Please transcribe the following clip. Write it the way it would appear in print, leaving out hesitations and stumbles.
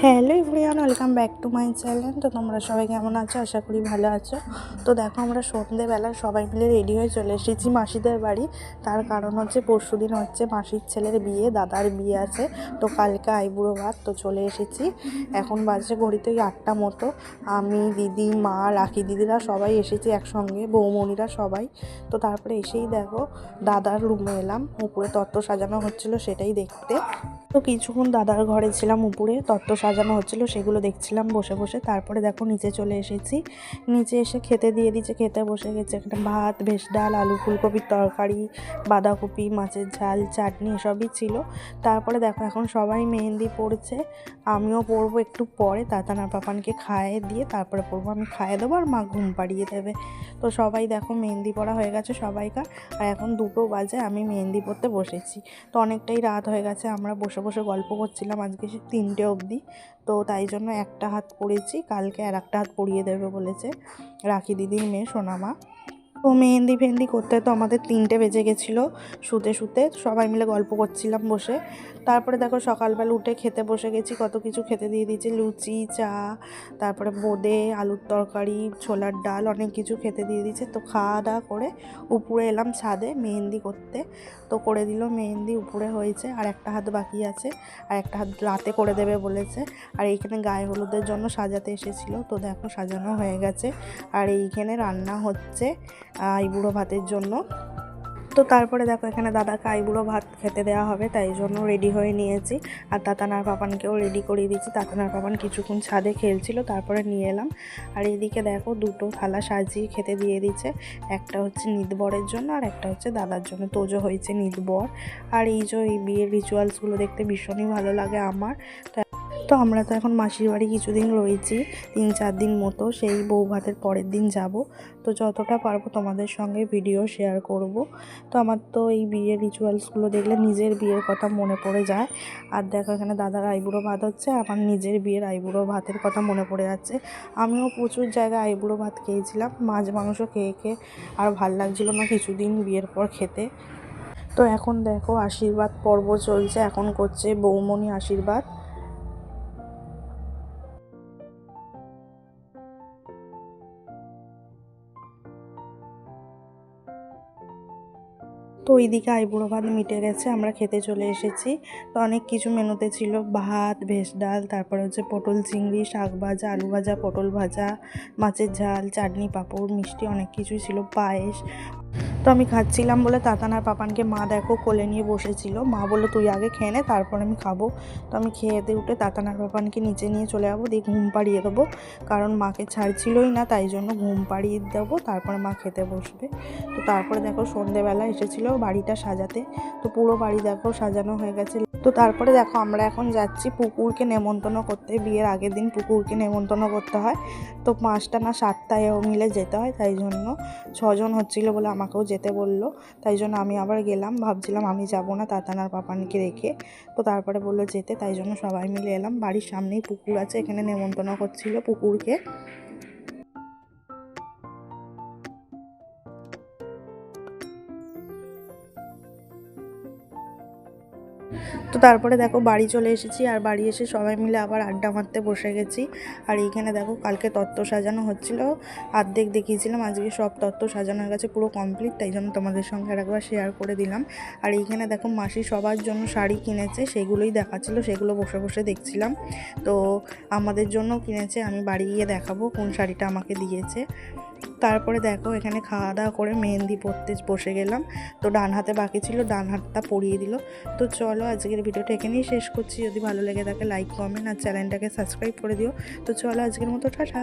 Hello everyone, welcome back to my channel. তো তোমরা সবাই কেমন আছো? আশা করি ভালো আছো। তো দেখো, আমরা সন্ধ্যেবেলা সবাই মিলে রেডি হয়ে চলে এসেছি মাসিদের বাড়ি। তার কারণ হচ্ছে পরশুদিন হচ্ছে মাসির ছেলের বিয়ে, দাদার বিয়ে আছে। তো কালকে আইবুড়ো ভাত। তো চলে এসেছি, এখন বাজে ঘড়িতে 8টা মতো। আমি, দিদি, মা, রাখি দিদিরা সবাই এসেছি একসঙ্গে, বৌমণিরা সবাই। তো তারপরে এসেই দেখো দাদার রুমে এলাম, উপরে তত্ত্ব সাজানো হচ্ছিলো সেটাই দেখতে। তো কিছুক্ষণ দাদার ঘরে ছিলাম, উপরে তত্ত্ব সাজানো হচ্ছিলো সেগুলো দেখছিলাম বসে বসে। তারপরে দেখো নিচে চলে এসেছি, নিচে এসে খেতে দিয়ে দিচ্ছে, খেতে বসে গেছে। একটা ভাত, ভেজ ডাল, আলু ফুলকপির তরকারি, বাঁধাকপি, মাছের ঝাল, চাটনি এসবই ছিল। তারপরে দেখো এখন সবাই মেহেন্দি পড়ছে, আমিও পরবো একটু পরে। তাতানার পাপানকে খাইয়ে দিয়ে তারপরে পরবো, আমি খাইয়ে দেবো আর মা ঘুম পাড়িয়ে দেবে। তো সবাই দেখো মেহেন্দি পড়া হয়ে গেছে সবাইকার। আর এখন 2টো বাজে, আমি মেহেন্দি পড়তে বসেছি। তো অনেকটাই রাত হয়ে গেছে, আমরা বসে বসে গল্প করছিলাম আজকে 3টে অবধি। তো তাই জন্য একটা হাত পড়েছি, কালকে আর একটা হাত পরিয়ে দেবে বলেছে রাখি দিদির মেয়ে সোনামা। তো মেহেন্দি ফেহেন্দি করতে তো আমাদের 3টে বেজে গেছিলো শুতে শুতে। সবাই মিলে গল্প করছিলাম বসে। তারপরে দেখো সকালবেলা উঠে খেতে বসে গেছি, কত কিছু খেতে দিয়ে দিয়েছি, লুচি, চা, তারপরে বোঁদে, আলুর তরকারি, ছোলার ডাল, অনেক কিছু খেতে দিয়ে দিয়েছে। তো খাওয়া দাওয়া করে উপরে এলাম ছাদে মেহেন্দি করতে। তো করে দিল মেহেন্দি, উপরে হয়েছে, আর একটা হাত বাকি আছে, আর একটা হাত রাতে করে দেবে বলেছে। আর এইখানে গায়ে হলুদের জন্য সাজাতে এসেছিলো, তো দেখো সাজানো হয়ে গেছে। আর এইখানে রান্না হচ্ছে আইবুড়ো ভাতের জন্য। তো তারপরে দেখো এখানে দাদাকে আইবুড়ো ভাত খেতে দেওয়া হবে, তাই জন্য রেডি হয়ে নিয়েছি। আর তাতানার পাপানকেও রেডি করিয়ে দিয়েছি। তাতানার পাপান কিছুক্ষণ ছাদে খেলছিল, তারপরে নিয়ে এলাম। আর এইদিকে দেখো 2টো থালা সাজিয়ে খেতে দিয়ে দিচ্ছে, একটা হচ্ছে নিতবরের জন্য আর একটা হচ্ছে দাদার জন্য। তোজো হয়েছে নিতবর। আর এই বিয়ের রিচুয়ালসগুলো দেখতে ভীষণই ভালো লাগে আমার। তো আমরা তো এখন মাসির বাড়ি কিছুদিন রয়েছি, 3-4 দিন মতো। সেই বউ ভাতের পরের দিন যাব। তো যতটা পারবো তোমাদের সঙ্গে ভিডিও শেয়ার করব। তো আমার তো এই বিয়ের রিচুয়ালসগুলো দেখলে নিজের বিয়ের কথা মনে পড়ে যায়। আর দেখো এখানে দাদার আইবুড়ো ভাত হচ্ছে, আমার নিজের বিয়ের আইবুড়ো ভাতের কথা মনে পড়ে যাচ্ছে। আমিও প্রচুর জায়গায় আইবুড়ো ভাত খেয়েছিলাম, মাছ মাংস খেয়ে খেয়ে আর ভাল লাগছিলো না কিছুদিন বিয়ের পর খেতে। তো এখন দেখো আশীর্বাদ পর্ব চলছে, এখন করছে বৌমণি আশীর্বাদ। তো ওইদিকে আইবুড়ো ভাত মিটে গেছে, আমরা খেতে চলে এসেছি। তো অনেক কিছু মেনুতে ছিল, ভাত, ভেজ ডাল, তারপরে হচ্ছে পটল চিংড়ি, শাক ভাজা, আলু ভাজা, পটল ভাজা, মাছের ঝাল, চাটনি, পাঁপড়, মিষ্টি, অনেক কিছুই ছিল, পায়েস। তো আমি খাচ্ছিলাম বলে তাতানার পাপানকে মা দেখো কোলে নিয়ে বসেছিল। মা বললো তুই আগে খেয়ে নে, তারপর আমি খাবো। তো আমি খেয়েতে উঠে তাতানার পাপানকে নিচে নিয়ে চলে যাবো, দিয়ে ঘুম পাড়িয়ে দেবো, কারণ মাকে ছাড়ছিলই না, তাই জন্য ঘুম পাড়িয়ে দেবো, তারপরে মা খেতে বসবে। তো তারপরে দেখো সন্ধেবেলা এসেছিলো বাড়িটা সাজাতে। তো পুরো বাড়ি দেখো সাজানো হয়ে গেছে। তো তারপরে দেখো আমরা এখন যাচ্ছি পুকুরকে নেমন্তন্ন করতে। বিয়ের আগের দিন পুকুরকে নেমন্তন্ন করতে হয়। তো 5টা না 7টা মিলে যেতে হয়, তাই জন্য 6 জন হচ্ছিলো বলে আমাকেও যেতে বললো। তাই জন্য আমি আবার গেলাম, ভাবছিলাম আমি যাব না তাতানার পাপানকে রেখে। তো তারপরে বললো যেতে, তাই জন্য সবাই মিলে এলাম। বাড়ির সামনেই পুকুর আছে, এখানে নেমন্তন্ন করছিলো পুকুরকে। তো তারপরে দেখো বাড়ি চলে এসেছি, আর বাড়ি এসে সবাই মিলে আবার আড্ডা মারতে বসে গেছি। আর এইখানে দেখো কালকে তত্ত্ব সাজানো হচ্ছিলো, অর্ধেক দেখিয়েছিলাম, আজকে সব তত্ত্ব সাজানো হয়ে গেছে, পুরো কমপ্লিট, তাই জন্য তোমাদের সঙ্গে আর একবার শেয়ার করে দিলাম। আর এইখানে দেখো মাসি সবার জন্য শাড়ি কিনেছে, সেগুলোই দেখাচ্ছিলো, সেগুলো বসে বসে দেখছিলাম। তো আমাদের জন্য কিনেছে, আমি বাড়ি গিয়ে দেখাবো কোন শাড়িটা আমাকে দিয়েছে। তারপরে দেখো এখানে খাওয়া দাওয়া করে মেহেন্দি পরতে বসে গেলাম। তো ডান হাতে বাকি ছিল, ডান হাতটা পরিয়ে দিল। তো চলো আজকের ভিডিওটা এখানেই শেষ করছি। যদি ভালো লেগে থাকে লাইক, কমেন্ট আর চ্যানেলটাকে সাবস্ক্রাইব করে দিও। তো চলো আজকের মতো টাটা।